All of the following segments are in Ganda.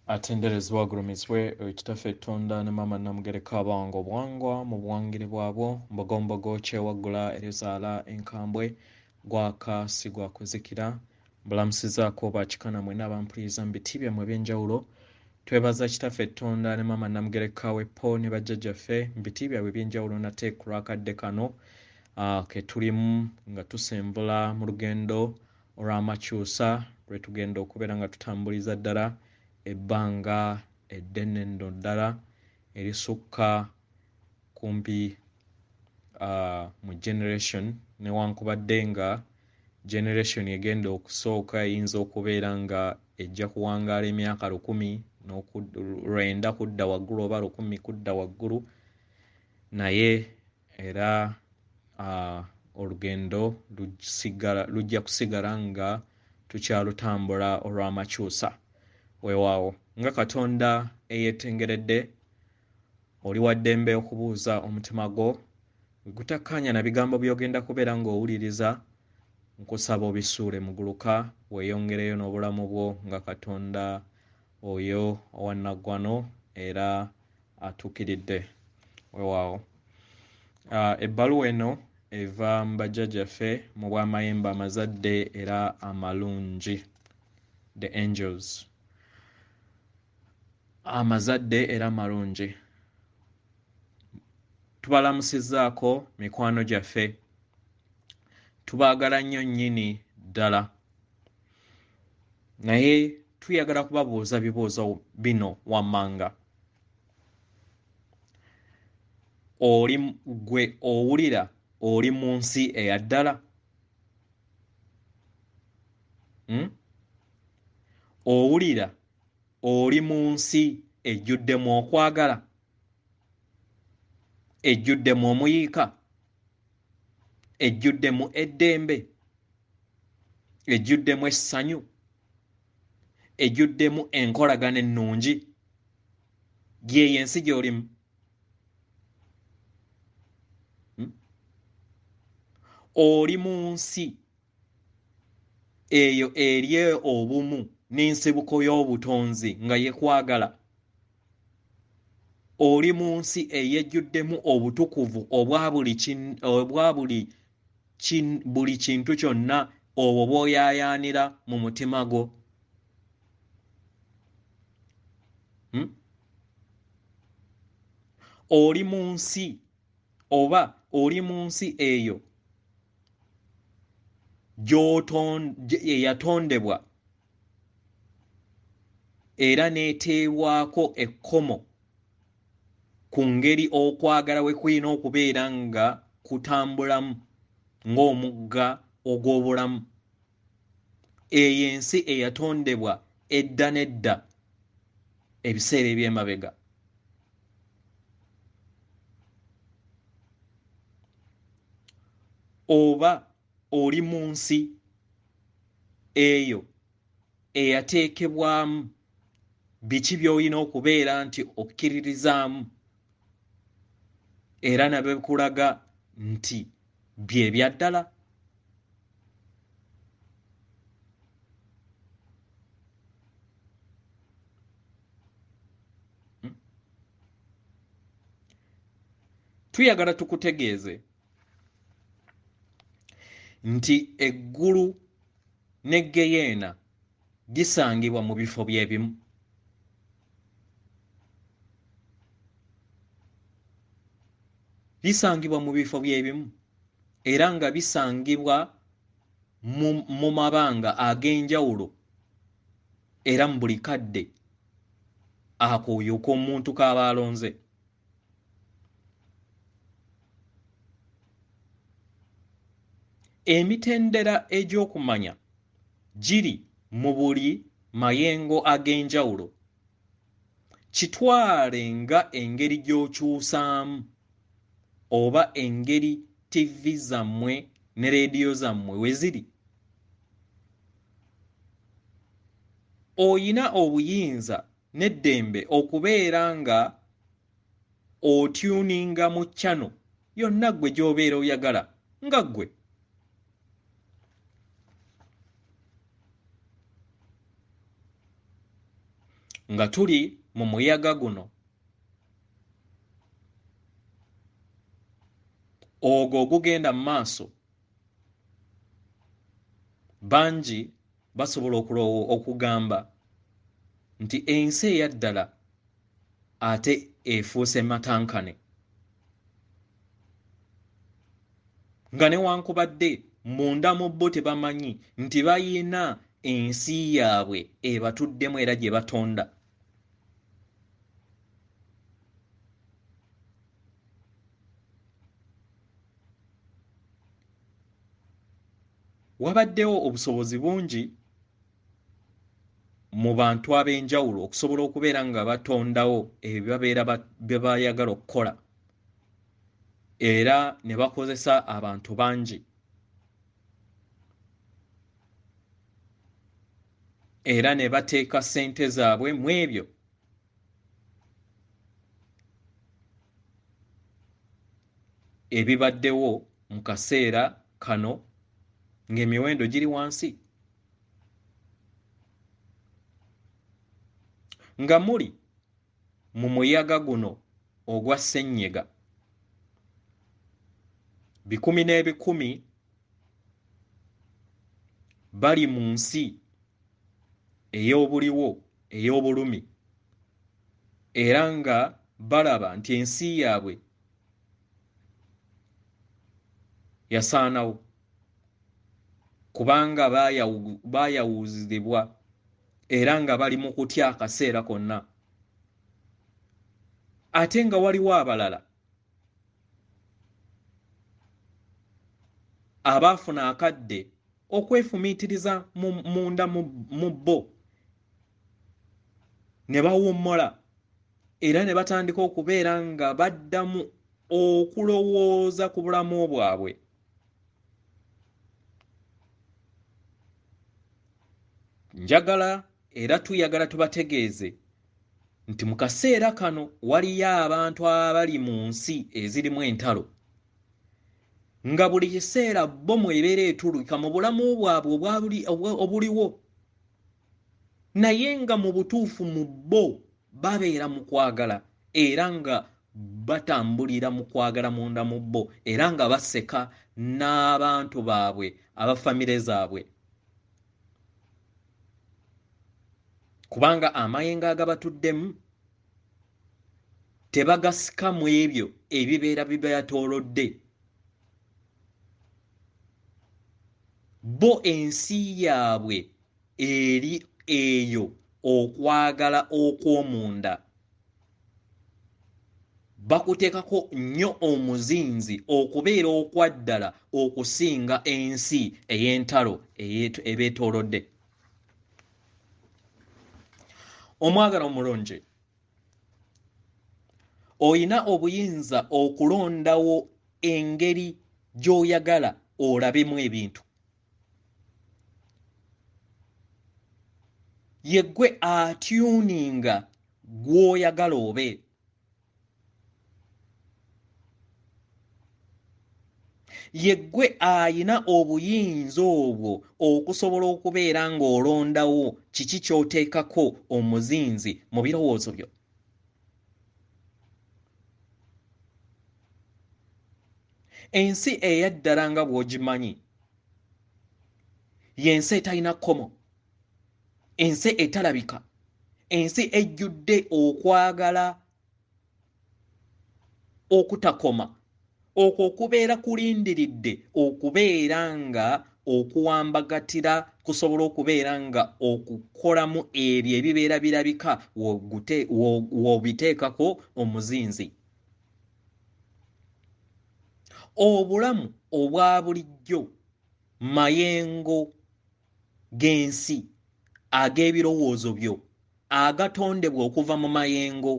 Atenderezebwa agulumizibwe ekitaffe Atonda ne maama Namugereka abange obwangwa mu buwangiri bwabwo mbogombogo kyewaggula erizaala enkambwe gwaka si gwa kuzikira mbulamusizaako bakikana mwenna abampuliriza mu biti byammwe eby'enjawulo twebaza kitaffe Atonda ne maama Namugereka w'eppo ne bajjajjaffe mu biti byabwe eby'enjawulo nate ku lwakadde kano ke tulimu nga tusemvula mu lugendo olw'amakyusa lwe tugenda okubeera nga tutambuliza ddala ebbanga eddene nno ddala erisukka kumpi mu generation newankubadde nga generation egenda okusooka eyinza okubeera nga ejja kuwangaala emyaka 100 kudda waggulu oba 10 kudda waggulu naye era olugendo lujja kusigala nga tukyalutambula olw'amakyusa weewaawo nga Katonda eyeetengeredde oli wa ddembe okubuuza omutima gwo gutakkaanya na bigambo by'ogenda kubeera ng'owuliriza nkusaba obisuule muguluka weeyongereyo n'obulamu bwo nga Katonda oyo owannaggwano era atuukiridde weewaawo. Ebbaluwa eno eva mu bajjajjaffe mu bw'amayembe amazadde era amalungi, the angels. Amazadde era malungi tubalamusizzaako mikwano gyaffe tubaagala nnyo nnyini ddala naye tuyagala kubabuuza bibuuzo bino wammanga oli gwe owulira oli mu nsi eya ddala owulira oli mu nsi ejjuddemu okwagala ejjuddemu omuyiika ejjuddemu eddembe ejjuddemu essanyu ejjuddemu enkolagana ennungi gyeyo ensi gy'olimu oli mu nsi eyo eri obumu n'ensibuko y'obutonzi nga yekwagala oli mu nsi eyejjuddemu obutukuvu obwa buli kintu kyonna obwo bw'oyaayaanira mu mutima gwo oli mu nsi oba oli mu nsi eyo eyatondebwa era n'eteebwako ekkomo ku ngeri okwagala we kulina okubeera nga kutambulamu ng'omugga ogw'obulamu eyo ensi eyatondebwa edda n'edda ebiseera eby'emabega oba oli mu nsi eyo eyateekebwamu biki by'olina okubeera nti okkiririzaamu era nabyo bikulaga nti bye bya ddala tuyagala tukutegeeze nti eggulu ne Geyeena bisangibwa mu bifo byebimu bisangibwa mu bifo byebimu era nga bisangibwa mu mabanga ag'enjawulo era mu buli kadde akoyo k'omuntu k'aba alonze emitendera egy'okumanya giri mu buli mayengo ag'enjawulo kitwale nga engeri gy'okyusaamu oba engeri TV zammwe ne leediyo zammwe we ziri oyina obuyinza n'eddembe okubeera nga otuninga mu channel yonna ggwe gy'obeera oyagala nga ggwe nga tuli mu muyaga guno ogwo ogugenda mu maaso, bangi basobola okugamba nti ensi eya ddala ate efuuse matankane, nga newankubadde munda mu bo tebamanyi nti bayina ensi yaabwe ebatuddemu era gye batonda. Wabaddewo obusobozi bungi mu bantu ab'enjawulo okusobola okubeera nga batondawo bye bayagala okukola era ne bakozesa abantu bangi, era ne bateeka ssente zaabwe mu ebyo. Ebibaddewo mu kaseera kano ng'emiwendo giri wansi. Nga muli mu muyaga guno ogwa ssennyega, bikumi n'ebikumi bali mu nsi ey'obuliwo ey'obulumi, era nga balaba nti ensi yaabwe yasaanawo kubanga baayawuzibwa era nga bali mu kutya akaseera konna. Ate nga waliwo abalala abaafuna akadde okwefumiitiriza munda mu bo ne bawummola era ne batandika okubeera nga baddamu okulowooza ku bulamu bwabwe. Njagala era tuyagala tubategeeze nti mu kaseera kano waliyo abantu abali mu nsi ezirimu entalo, nga buli kiseera bo mwebeera etulika mu bulamu bwabwe obuliwo, naye nga mu butuufu mu bo babeera mu kwagala era nga batambulira mu kwagala munda mu bo era nga baseka n'abantu baabwe abafamire zaabwe, kubanga amayengo agabatuddemu tebagasika mu ebyo ebibeera bibayatoolodde. Bo ensi yaabwe eri eyo okwagala okw'omunda, bakuteekako nnyo omuzinzi okubeera okwaddala okusinga ensi ey'entalo ebeetoolodde. Omwagala omulungi, oyina obuyinza okulondawo engeri gy'oyagala olabemu ebintu. Yeggwe atyuninga gw'oyagala obe. Yeggwe ayina obuyinza obwo okusobola okubeera ng'olondawo kiki ky'oteekako omuzinzi mu birowoozo byo. Ensi eya ddala nga bw'ogimanyi y'ensi etalina kkomo, ensi etalabika, ensi ejjudde okwagala okutakoma, okwo okubeera kulindiridde okubeera nga okuwambagatira kusobola okubeera nga okukolamu ebyo ebibeera birabika w'obiteekako omuzinzi. Obulamu obwa bulijjo mayengo g'ensi ag'ebirowoozo byo agatondebwa okuva mu mayengo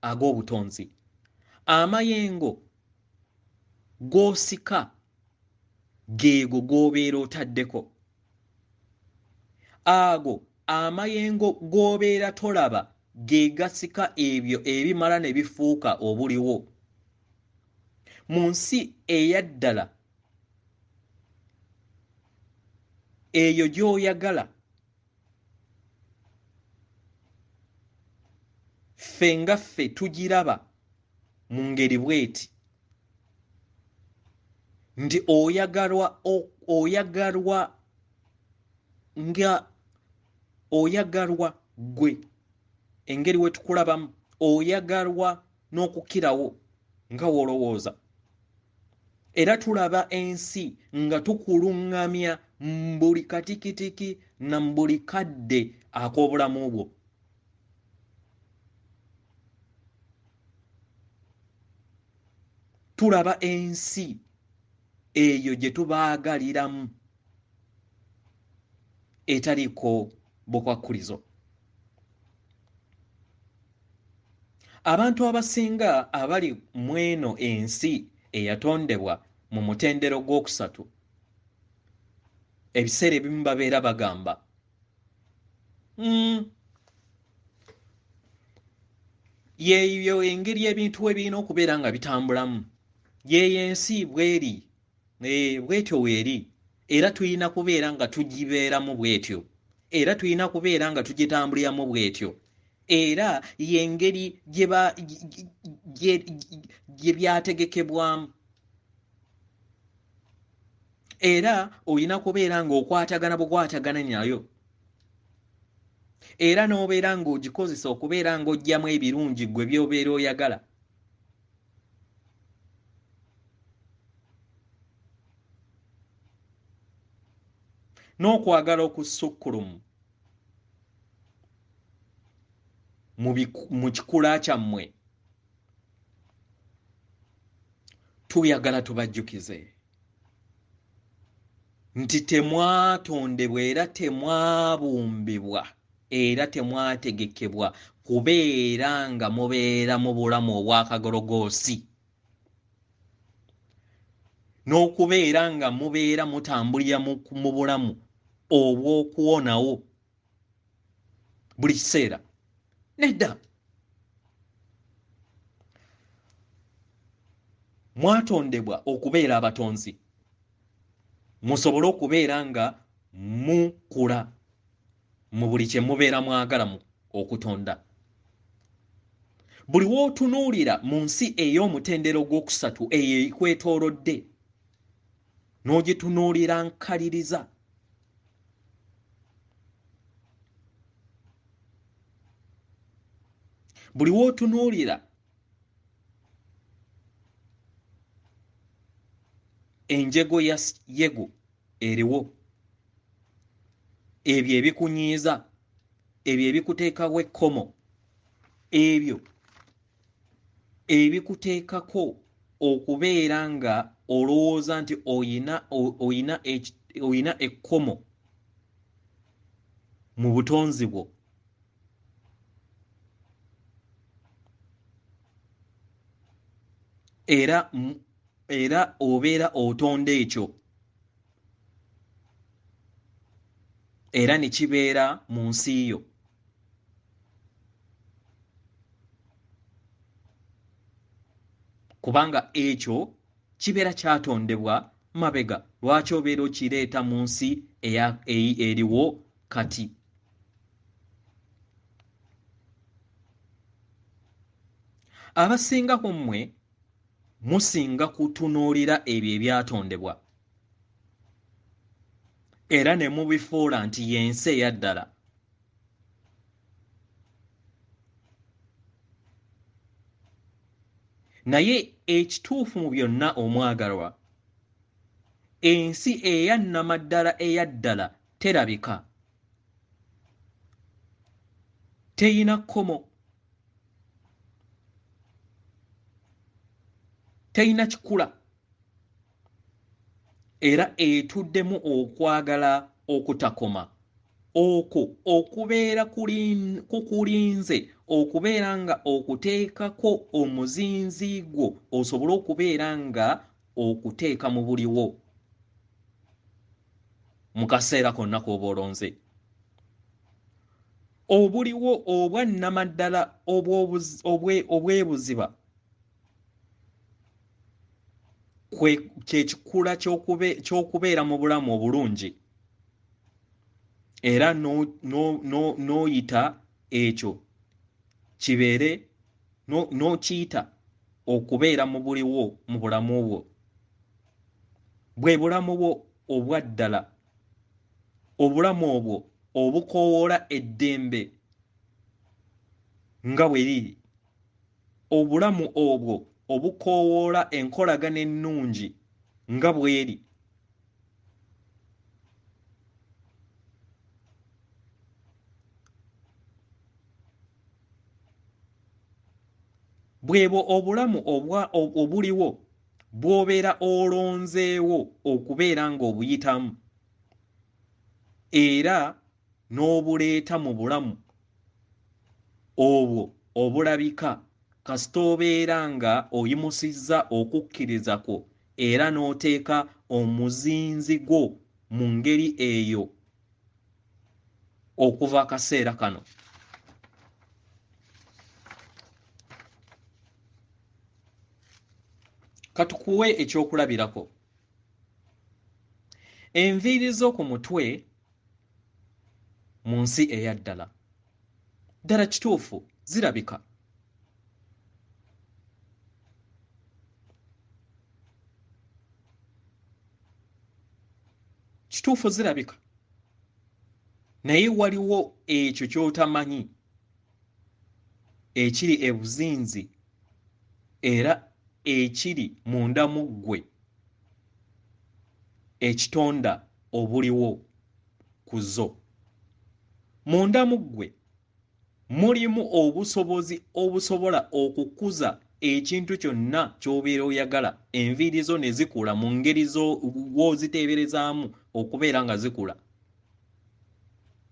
ag'obutonzi. Amayengo g'osika geego g'obeera otaddeko. Ago amayengo g'obeera tolaba ge gasika ebyo ebimala ne bifuuka obuliwo. Mu nsi eya ddala eyo gy'oyagala ffe tugiraba mu ngeri bweti nti oyagalwa gwe engeri wetukulabamu oyagalwa n'okukirawo nga wolowooza era tulaba ensi nga tukuluŋŋamya mbuli katikitiki na mbuli kadde ak'obulamu bwo tulaba ensi eyo gye tubaagaliramu etaliiko bukwakkulizo abantu abasinga abali mu eno ensi eyatondebwa mu mutendero gw'okusatu ebiseera ebimu babeera bagamba yeeyo engeri ebintu ebirina okubeera nga bitambulamu yeeyo ensi bweri bwetyo weeri era tulina kubeera nga tugibeeramu bwetyo era tulina kubeera nga tugitambuliramu bwetyo era yengeri gye byategekebwamu era olina kubeera ng'okwatagana bukwatagana nayo era n'obeera ng'ogikozesa okubeera ng'ojjamu ebirungi ggwe by'obeera oyagala n'okwagala okusukkulumu mu kikula kyammwe tuyagala tubajjukize nti temwatondebwa era temwabumbibwa era temwategekebwa kubeera nga mubeera mu bulamu obwakagologoosi n'okubeera nga mubeera mutambulira mu bulamu obw'okuwonawo buli kiseera nedda mwatondebwa okubeera abatonzi musobole okubeera nga mukula mu buli kye mubeera mwagala okutonda buli w'otunuulira mu nsi ey'omutendero gw'okusatu eyo ekwetoolodde n'ogitunuulira nkaliriza buli w'otunuulira enjego ya yego eriwo ebyo ebikunyiiza ebyo ebikuteekawo ekkomo ebyo ebikuteekako okubeera nga olowooza nti oyina ekkomo mu butonzi bwo era obeera otonda ekyo era ne kibeera mu nsi yo kubanga ekyo kibeera kyatondebwa mabega lwaki obeera okireeta mu nsi eriwo kati abasinga ku mmwe musinga kutunuulira ebyo ebyatondebwa era ne mubifuula nti y'ensi eyaddala naye ekituufu mu byonna omwagalwa ensi eyannamaddala eyaddala terabika teyina kkomo teyina kikula era etuddemu okwagala okutakoma okwo okubeera kukulinze okubeera nga okuteekako omuzinzi gwo osobole okubeera nga okuteeka mu buliwo mu kaseera konna k'oba olonze obuliwo obwannamaddala obwebuziba kyekikula ky'okubeera mu bulamu obulungi era n'oyita ekyo kibeere n'okiyita okubeera mu buliwo mu bulamu bwo bwe bulamu bwo obwa ddala obulamu obwo obukoowoola eddembe nga bwe liri obulamu obwo obukoowoola enkolagana ennungi nga bw'eri bwebo obulamu obuliwo bw'obeera olonzeewo okubeera ng'obuyitamu era n'obuleeta mu bulamu obwo obulabika kasita obeera nga oyimusizza okukkiriza kwo era n'oteeka omuzinzi gwo mu ngeri eyo okuva akaseera kano. Katukuwe ekyokulabirako. Enviiri z'oku mutwe mu nsi eya ddala ddala kituufu zirabika. Kituufu zirabika naye waliwo ekyo ky'otamanyi ekiri ebuzinzi era ekiri munda mu ggwe ekitonda obuliwo ku zo. Munda mu ggwe mulimu obusobozi obusobola okukuza ekintu kyonna ky'obeera oyagala enviiri zo ne zikula mu ngeri w'oziteeberezaamu okubeera nga zikula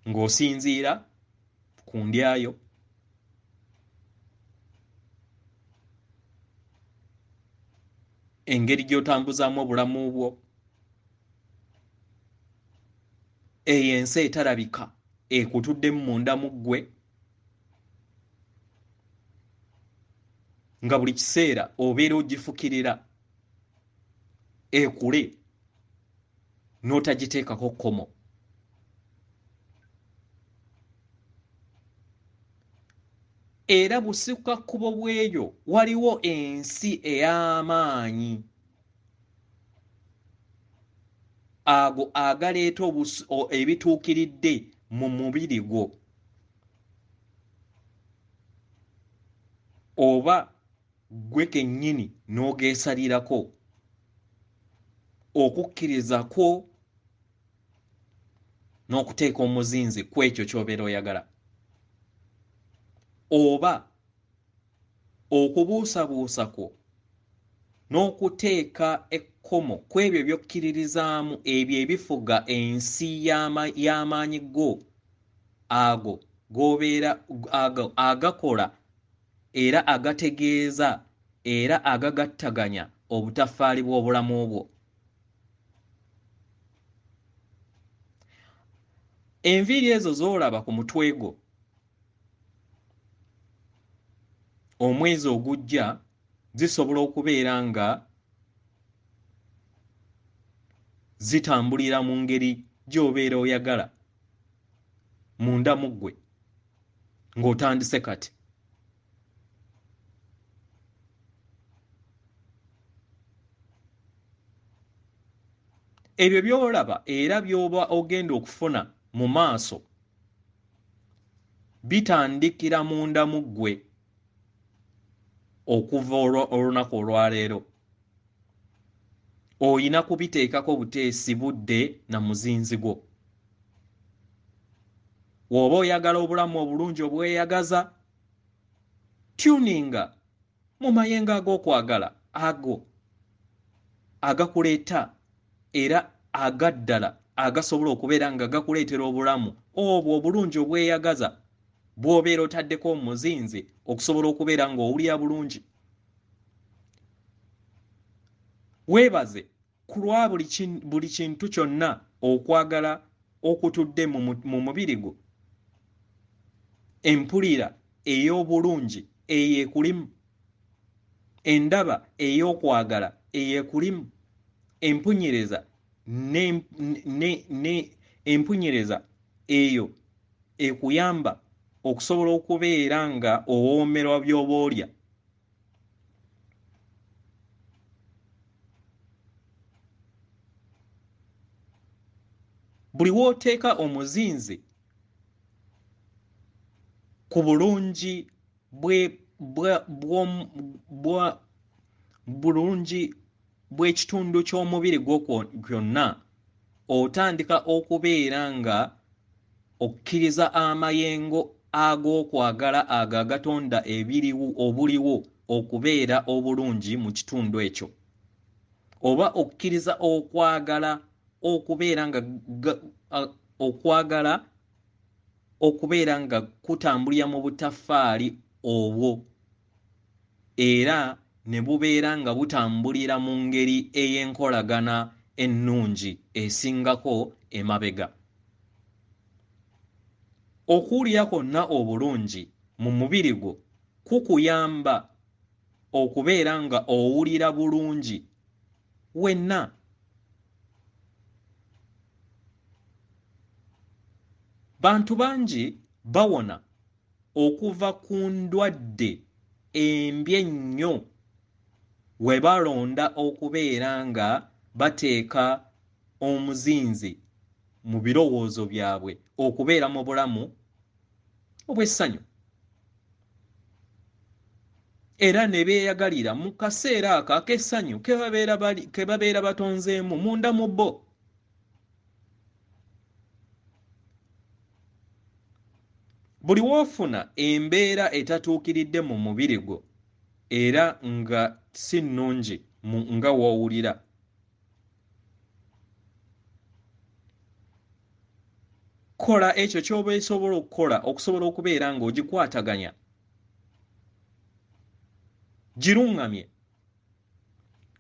ng'osinziira ku ndyayo engeri gy'otambuzaamu obulamu bwo eyo ensi etarabika ekutuddemu munda mu ggwe nga buli kiseera obeera ogifukirira ekule n'otagiteekako kkomo. Era busukkakkubo bw'eyo waliwo ensi ey'amaanyi ago agaleeta ebituukiridde mu mubiri gwo oba gwe kennyini n'ogeesalirako okukkiriza kwo n'okuteeka omuzinzi ku ekyo ky'obeera oyagala oba okubuusabuusa kwo n'okuteeka ekkomo ku ebyo by'okkiririzaamu ebyo ebifuga ensi y'amaanyi go ago g'obeera agakola era agategeeza era agagattaganya obutaffaali bw'obulamu bwo. Enviiri ezo z'olaba ku mutwe gwo omwezi ogujja zisobola okubeera nga zitambulira mu ngeri gy'obeera oyagala munda mu ggwe ng'otandise kati. Ebyo by'olaba era by'oba ogenda okufuna mu maaso bitandikira munda mu ggwe okuva olunaku olwaleero. Oyina kubiteekako buteesi budde na muzinzi gwo. W'oba oyagala obulamu obulungi obweyagaza tuninga mu mayengo ag'okwagala ago agakuleeta era agaddala agasobola okubeera nga gakuleetera obulamu obwo obulungi obweyagaza bw'obeera otaddeko omuzinzi okusobola okubeera ng'owulira bulungi. Weebaze ku lwa buli kintu kyonna okwagala okutudde mu mubiri gwo. Empulira ey'obulungi eyo ekulimu, endaba ey'okwagala eyo ekulimu, empunyereza eyo ekuyamba okusobola okubeera nga owoomerwa by'oba olya. Buli w'oteeka omuzinzi ku bulungi bulungi bw'ekitundu ky'omubiri gwo kyonna, otandika okubeera nga okkiriza amayengo ag'okwagala ago agatonda obuliwo okubeera obulungi mu kitundu ekyo, oba okkiriza okwagala okubeera nga okwagala okubeera nga kutambulira mu butaffaali obwo, era ne bubeera nga butambulira mu ngeri ey'enkolagana ennungi esingako emabega. Okuwulira kwonna obulungi mu mubiri gwo kukuyamba okubeera nga owulira bulungi wenna. Bantu bangi bawona okuva ku ndwadde embi ennyo we balonda okubeera nga bateeka omuzinzi mu birowoozo byabwe okubeera mu bulamu obw'essanyu, era ne beeyagalira mu kaseera ako ak'essanyu ke babeera batonzeemu munda mu bo. Buli w'ofuna embeera etatuukiridde mu mubiri gwo era nga si nnungi nga w'owulira, kola ekyo ky'oba esobola okukola okusobola okubeera ng'ogikwataganya, giruŋŋamye,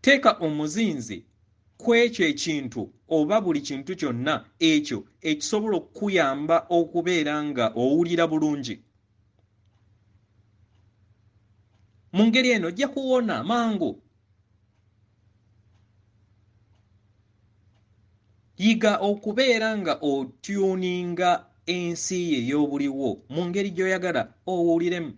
teeka omuzinzi ku ekyo ekintu oba buli kintu kyonna ekyo ekisobola okukuyamba okubeera nga owulira bulungi. Mu ngeri eno ojja kuwona mangu. Yiga okubeera nga otyuninga ensi ye ey'obuliwo mu ngeri gy'oyagala owuliremu.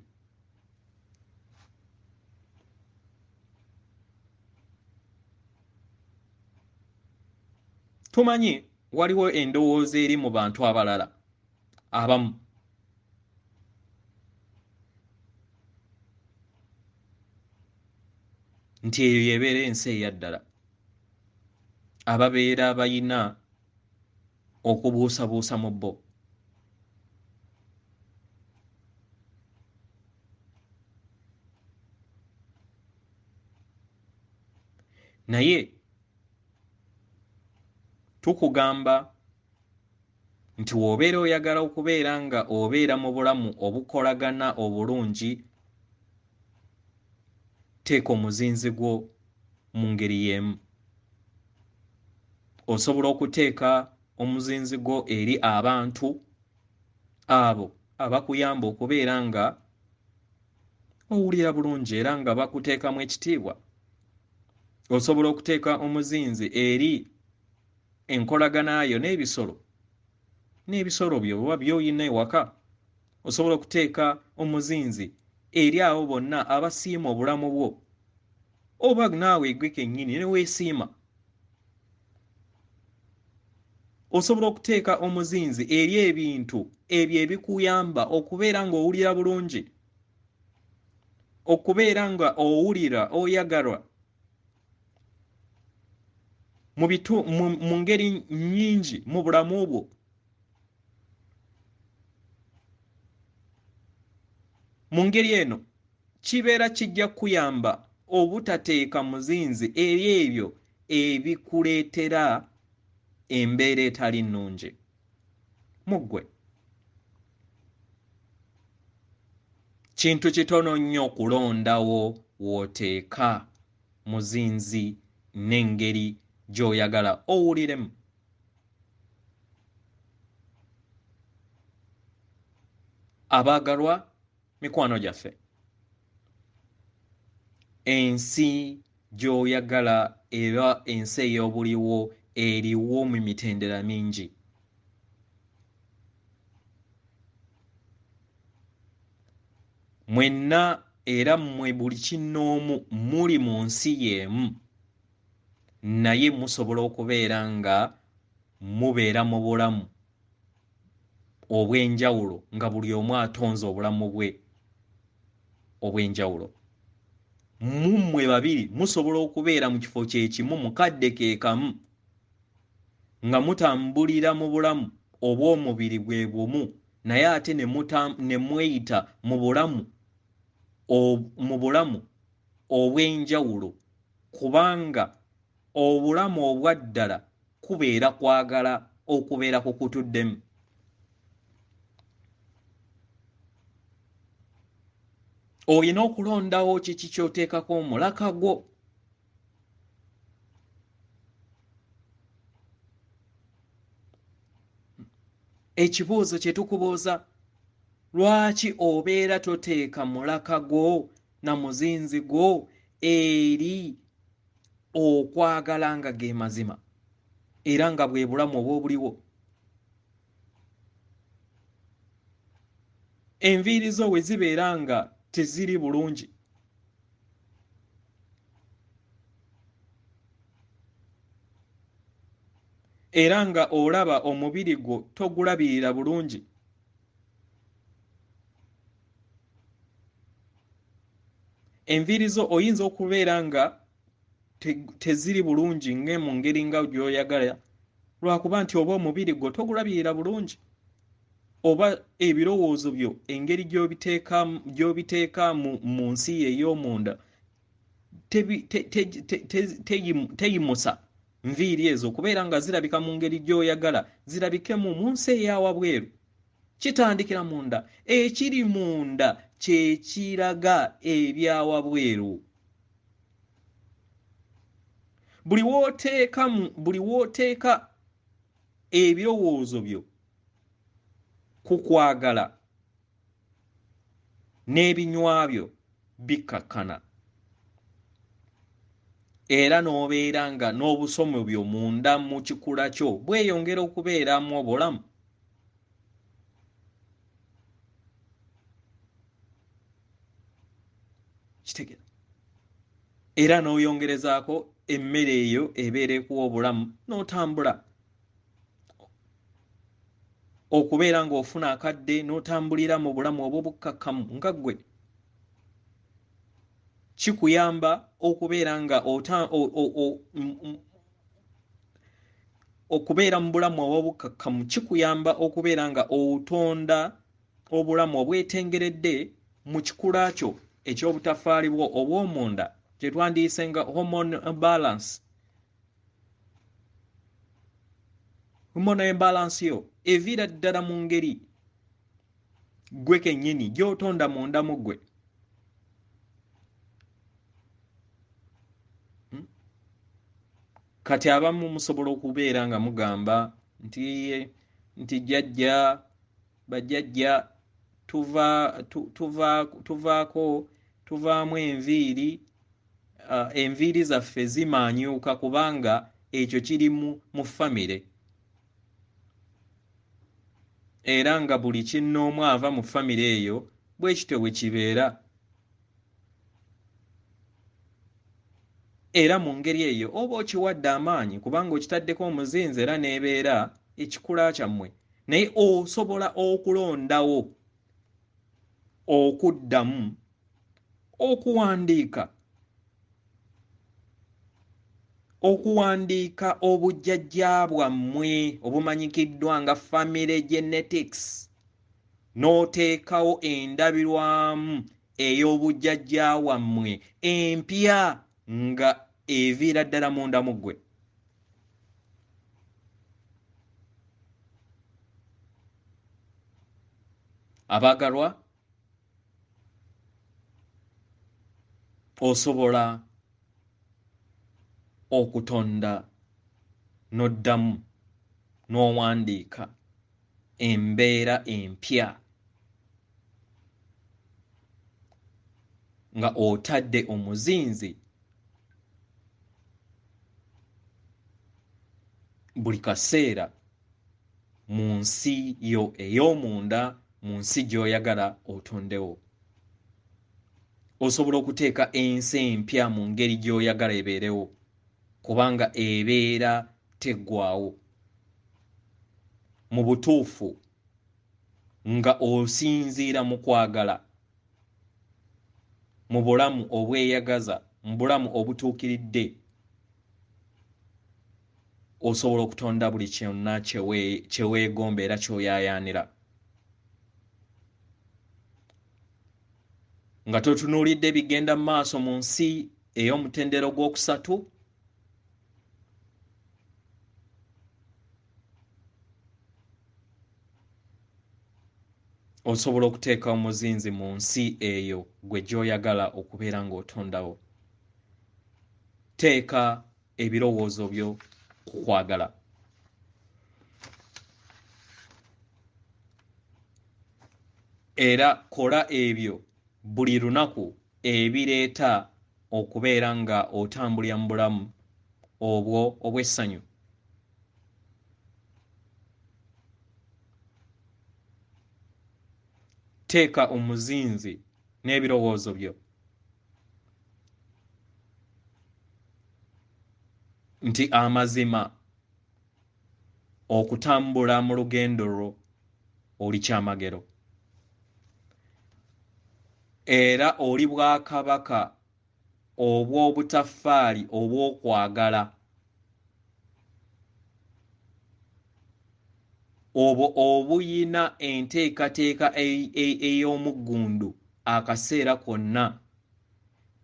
Tumanyi waliwo endowooza eri mu bantu abalala abamu nti eyo yebeera ensi eya ddala, ababeera bayina okubuusabuusa mu bo. Naye tukugamba nti w'obeera oyagala okubeera nga obeera mu bulamu obukolagana obulungi, teeka omuzinzi gwo mu ngeri y'emu. Osobola okuteeka omuzinzi gwo eri abantu abo abakuyamba okubeera nga owulira bulungi era nga bakuteekamu ekitiibwa. Osobola okuteeka omuzinzi eri enkolagana yo n'ebisolo byo oba by'oyina ewaka. Osobola okuteeka omuzinzi eri abo bonna abasiima obulamu bwo, oba naawe gwe kennyini ne weesiima. Osobola okuteeka omuzinzi eri ebintu ebyo ebikuyamba okubeera ng'owulira bulungi, okubeera nga owulira oyagalwa mu ngeri nnyingi mu bulamu bwo. Mu ngeri eno kibeera kijja kukuyamba obutateeka muzinzi eri ebyo ebikuleetera embeera etali nnungi mu ggwe. Kintu kitono nnyo okulondawo w'oteeka muzinzi n'engeri gy'oyagala owuliremu. Abaagalwa, mikwano gyaffe, ensi gy'oyagala era ensi ey'obuliwo eriwo mu mitendera mingi. mwenna era mmwe buli kinnoomu muli mu nsi y'emu naye musobola okubeera nga mubeera mu bulamu obw'enjawulo nga buli omu atonze obulamu bwe obw'enjawulo. Mummwe babiri musobola okubeera mu kifo kye kimu mu kadde ke kamu nga mutambulira mu bulamu obw'omubiri bwe bumu naye ate ne mweyita mu bulamu obw'enjawulo kubanga obulamu obwa ddala kubeera kwagala okubeera kukutuddemu. Olina okulondawo kiki ky'oteekako omulaka gwo. Ekibuuzo kye tukubuuza, lwaki obeera toteeka mulaka gwo na muzinzi gwo eri okwagala nga ge mazima era nga bwe bulamu obwo obuliwo? Enviiri zo we zibeera nga teziri bulungi era nga olaba omubiri gwo togulabirira bulungi, enviiri zo oyinza okubeera nga teziri bulungi mu ngeri nga gy'oyagala lwakuba nti oba omubiri gwo togulabirira bulungi oba ebirowoozo byo engeri gy'obiteeka mu nsi ey'omunda teyimusa nviiri ezo kubeera nga zirabika mu ngeri gy'oyagala zirabikemu mu nsi eyawabweru. Kitandikira munda, ekiri munda kye kiraga ebyawabweru. Buli wooteeka ebirowoozo byo ku kwagala n'ebinywa byo bikkakkana era n'obeera nga n'obusomo byo munda mu kikula kyo bweyongera okubeeramu obulamu. Kitegeera era n'oyongerezaako emmere eyo ebeera ekuwa obulamu n'otambula okubeera ng'ofuna akadde n'otambulira mu bulamu obwo bukkakkamu nga ggwe kikuyamba okubeera nga okubeera mu bulamu obw'obukkakkamu kikuyamba okubeera nga otonda obulamu obwetengeredde mu kikula kyo eky'obutafaali bwo obw'omunda kye twandiyise nga hormone imbalance yo eviira ddala mu ngeri gwe kennyini gy'otonda munda mu ggwe. Kati abamu musobola okubeera nga mugamba nti bajjajja tuvaamu enviiri zaffe zimaanyuuka kubanga ekyo kiri mu famire era nga buli kinnoomu ava mu famire eyo bwe kityo bwe kibeera. Era mu ngeri eyo oba okiwadde amaanyi kubanga okitaddeko omuzinzi era n'ebeera ekikula kyammwe naye osobola okulondawo okuddamu okuwandiika obujjajja bwammwe obumanyikiddwa nga family genetics n'oteekawo endabirwamu ey'obujjajja bwammwe empya nga eviira ddala munda mu ggwe. Abaagalwa, osobola okutonda n'oddamu n'owandiika embeera empya nga otadde omuzinzi buli kaseera mu nsi yo ey'omunda mu nsi gy'oyagala otondewo. osobola okuteeka ensi empya mu ngeri gy'oyagala ebeerewo kubanga ebeera teggwaawo mu butuufu nga osinziira mu kwagala mu bulamu obweyagaza mu bulamu obutuukiridde osobola okutonda buli kyonna kyeweegomba era ky'oyaayaanira nga totunuulidde bigenda mu maaso mu nsi ey'omutendero gw'okusatu osobola okuteeka omuzinzi mu nsi eyo gwe gy'oyagala okubeera ng'otondawo. Teeka ebirowoozo byo ku kwagala. Era kola ebyo buli lunaku ebireeta okubeera nga otambulira mu bulamu obwo obw'essanyu. Teeka omuzinzi n'ebirowoozo byo nti amazima okutambula mu lugendo lwo oli kyamagero era oli bwakabaka obw'obutaffaali obw'okwagala obwo obuyina enteekateeka ey'omuggundu akaseera konna.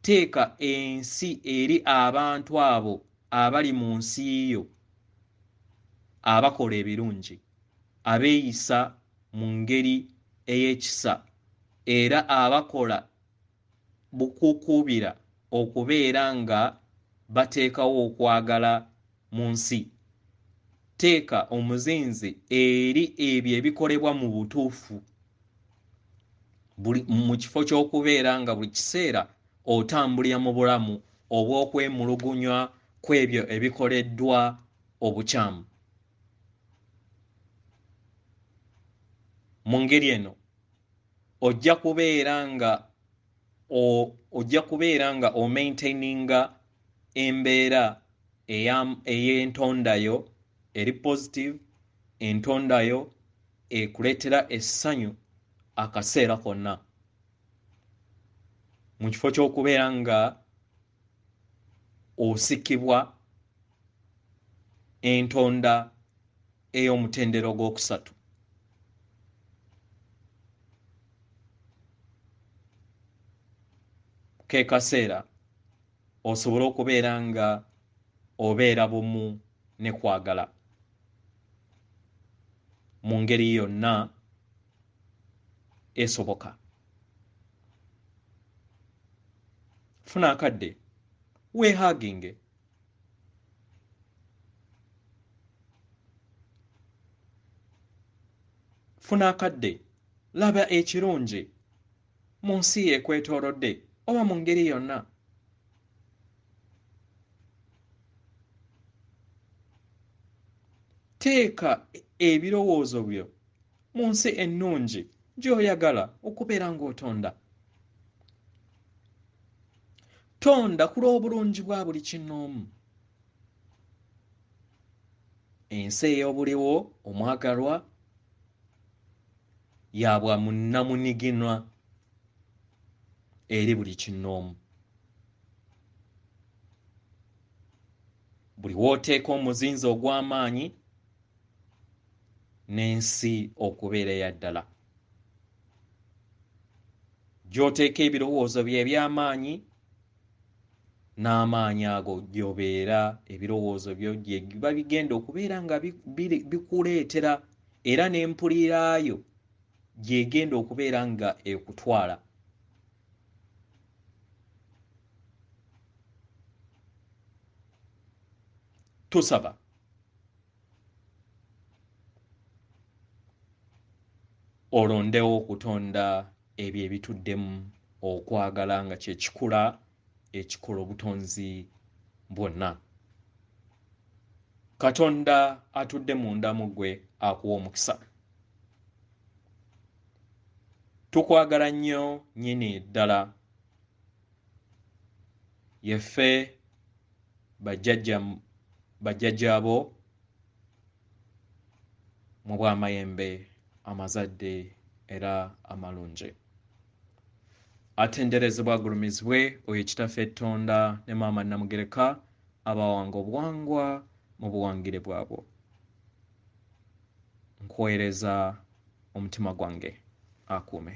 Teeka ensi eri abantu abo abali mu nsi yo abakola ebirungi abeeyisa mu ngeri ey'ekisa era abakola bukuukubira okubeera nga bateekawo okwagala mu nsi. Teeka omuzinzi eri ebyo ebikolebwa mu butuufu mu kifo ky'okubeera nga buli kiseera otambulira mu bulamu obw'okwemulugunywa kw'ebyo ebikoleddwa obukyamu. Mu ngeri eno ojja kubeera nga omaintaininga embeera ey'entondayo eri positive, entondayo ekuleetera essanyu akaseera konna mu kifo ky'okubeera nga osikibwa entonda ey'omutendero gw'okusatu. Ke kaseera osobole okubeera nga obeera bumu ne kwagala mu ngeri yonna esoboka. Funa akadde weehaaginge. Funa akadde laba ekirungi mu nsi ekwetoolodde oba mu ngeri yonna. Teeka ebirowoozo byo mu nsi ennungi gy'oyagala okubeera ng'otonda. Tonda ku lw'obulungi bwa buli kinnoomu. Ensi ey'obuliwo omwagalwa yabwa munnamuniginwa eri buli kinnoomu. Buli w'oteeka omuzinzi ogw'amaanyi n'ensi okubeera eya ddala. Gy'oteeka ebirowoozo bye eby'amaanyi n'amaanyi ago gy'obeera ebirowoozo byo gye biba bigenda okubeera nga bikuleetera era n'empuliraayo gy'egenda okubeera nga ekutwala. Tusaba olondewo okutonda ebyo ebituddemu okwagala nga kye kikula ekikola obutonzi bwonna. Katonda atudde munda mu ggwe akuwa omukisa. Tukwagala nnyo nnyini ddala yeffe bajjajjaabo mu bw'amayembe amazadde era amalungi. Atenderezebwa agulumizibwe oyo kitaffe Tonda ne maama Namugereka abawanga obuwangwa mu buwangire bwabwo. Nkuweereza omutima gwange akuume.